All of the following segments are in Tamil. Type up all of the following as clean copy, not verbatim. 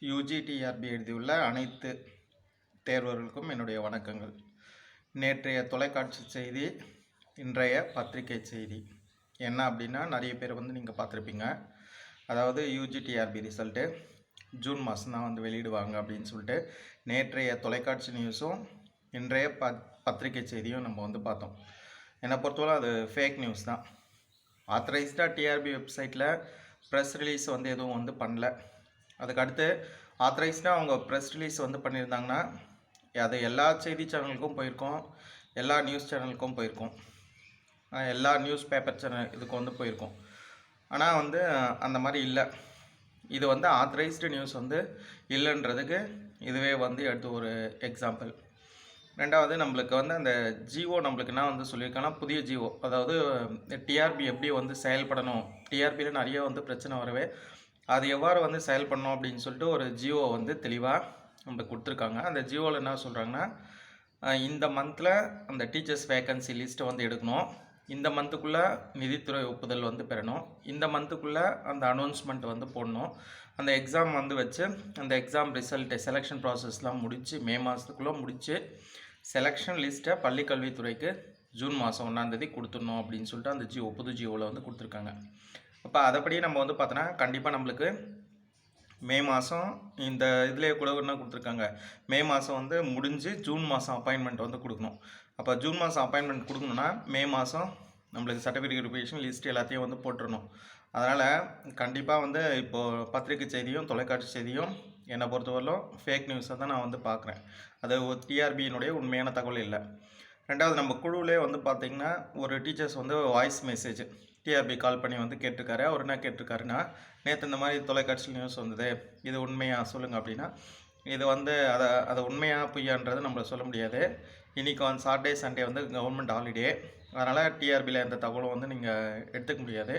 யூஜிடிஆர்பி எழுதியுள்ள அனைத்து தேர்வர்களுக்கும் என்னுடைய வணக்கங்கள். நேற்றைய தொலைக்காட்சி செய்தி, இன்றைய பத்திரிகை செய்தி என்ன அப்படின்னா, நிறைய பேர் நீங்கள் பார்த்துருப்பீங்க. அதாவது யூஜிடிஆர்பி ரிசல்ட்டு ஜூன் மாதம் தான் வெளியிடுவாங்க அப்படின்னு சொல்லிட்டு நேற்றைய தொலைக்காட்சி நியூஸும் இன்றைய பத்திரிகை செய்தியும் நம்ம பார்த்தோம். என்னை பொறுத்தவரை அது ஃபேக் நியூஸ் தான். ஆத்தரைஸ்டாக டிஆர்பி வெப்சைட்டில் ப்ரெஸ் ரிலீஸ் எதுவும் பண்ணல. அதுக்கடுத்து ஆத்தரைஸ்டாக அவங்க ப்ரெஸ் ரிலீஸ் பண்ணியிருந்தாங்கன்னா அது எல்லா செய்தி சேனலுக்கும் போயிருக்கோம், எல்லா நியூஸ் சேனலுக்கும் போயிருக்கோம், எல்லா நியூஸ் பேப்பர் சேனல் இதுக்கு போயிருக்கோம். ஆனால் அந்த மாதிரி இல்லை. இது ஆத்தரைஸ்டு நியூஸ் இல்லைன்றதுக்கு இதுவே எடுத்து ஒரு எக்ஸாம்பிள். ரெண்டாவது, நம்மளுக்கு அந்த ஜிஓ நம்மளுக்கு என்ன சொல்லியிருக்காங்கன்னா, புதிய ஜிஓ, அதாவது டிஆர்பி எப்படி செயல்படணும், டிஆர்பியில் நிறைய பிரச்சனை வரவே அது எவ்வாறு செயல்படணும் அப்படின்னு சொல்லிட்டு ஒரு ஜிஓ தெளிவாக நம்மளுக்கு கொடுத்துருக்காங்க. அந்த ஜிஓவில் என்ன சொல்கிறாங்கன்னா, இந்த மந்தில் அந்த டீச்சர்ஸ் வேக்கன்சி லிஸ்ட்டை எடுக்கணும், இந்த மந்த்துக்குள்ளே நிதித்துறை ஒப்புதல் பெறணும், இந்த மந்த்துக்குள்ளே அந்த அனௌன்ஸ்மெண்ட் போடணும், அந்த எக்ஸாம் வச்சு அந்த எக்ஸாம் ரிசல்ட்டு செலெக்ஷன் ப்ராசஸ்லாம் முடித்து மே மாதத்துக்குள்ளே முடித்து செலெக்ஷன் லிஸ்ட்டை பள்ளிக்கல்வித்துறைக்கு ஜூன் மாதம் 1ஆம் தேதி கொடுத்துடணும் அப்படின்னு சொல்லிட்டு அந்த ஜிஓ புது ஜிஓவில் கொடுத்துருக்காங்க. அப்போ அதைப்படி நம்ம பார்த்தோன்னா கண்டிப்பாக நம்மளுக்கு மே மாதம் இந்த இதிலே கூட என்ன கொடுத்துருக்காங்க, மே மாதம் முடிஞ்சு ஜூன் மாதம் அப்பாயின்மெண்ட் கொடுக்கணும். அப்போ ஜூன் மாதம் அப்பாயின்மெண்ட் கொடுக்கணுன்னா மே மாதம் நம்மளுக்கு சர்டிஃபிகேட் வெரிஃபிகேஷன் லிஸ்ட் எல்லாத்தையும் போட்டுடணும். அதனால் கண்டிப்பாக இப்போது பத்திரிகை செய்தியும் தொலைக்காட்சி செய்தியும் என்னை பொறுத்தவரையிலும் ஃபேக் நியூஸை தான் நான் பார்க்குறேன். அது டிஆர்பியினுடைய உண்மையான தகவல் இல்லை. ரெண்டாவது, நம்ம குழுவிலே பார்த்திங்கன்னா ஒரு டீச்சர்ஸ் வாய்ஸ் மெசேஜ் டிஆர்பி கால் பண்ணி கேட்டிருக்காரு. அவர் என்ன கேட்டிருக்காருன்னா, நேற்று இந்த மாதிரி தொலைக்காட்சி நியூஸ் இது உண்மையாக சொல்லுங்கள் அப்படின்னா, இது அதை உண்மையாக பொய்யான்றது நம்மளை சொல்ல முடியாது. இன்றைக்கி சாட்டர்டே சண்டே கவர்மெண்ட் ஹாலிடே, அதனால் டிஆர்பியில் எந்த தகவலும் நீங்கள் எடுத்துக்க முடியாது.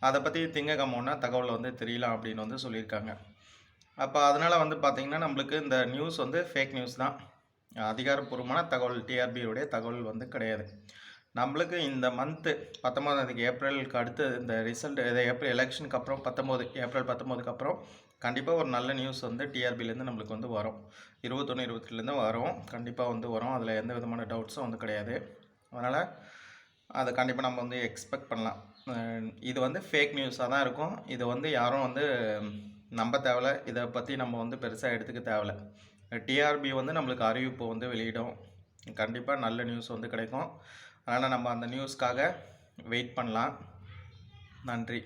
அதை பற்றி திங்கக்கிழமை தகவல் தெரியலாம் அப்படின்னு சொல்லியிருக்காங்க. அப்போ அதனால் பார்த்திங்கன்னா நம்மளுக்கு இந்த நியூஸ் ஃபேக் நியூஸ் தான், அதிகாரப்பூர்வமான தகவல் டிஆர்பியோடைய தகவல் கிடையாது. நம்மளுக்கு இந்த மந்த்து 19ஆம் தேதி ஏப்ரலுக்கு அடுத்து இந்த ரிசல்ட் ஏப்ரல் எலெக்ஷனுக்கு அப்புறம் ஏப்ரல் 19க்கு அப்புறம் கண்டிப்பாக ஒரு நல்ல நியூஸ் டிஆர்பிலேருந்து நம்மளுக்கு வரும். 21, 22லேருந்து வரும், கண்டிப்பாக வரும். அதில் எந்த விதமான டவுட்ஸும் கிடையாது. அதனால் அதை கண்டிப்பாக நம்ம எக்ஸ்பெக்ட் பண்ணலாம். இது ஃபேக் நியூஸாக தான் இருக்கும். இது யாரும் நம்ப தேவையில்ல. இதை பற்றி நம்ம பெருசாக எடுத்துக்க தேவையில்ல. டிஆர்பி நம்மளுக்கு அறிவிப்பு வெளியிடும். கண்டிப்பாக நல்ல நியூஸ் கிடைக்கும். அதனால் நம்ம அந்த நியூஸ்க்காக வெயிட் பண்ணலாம். நன்றி.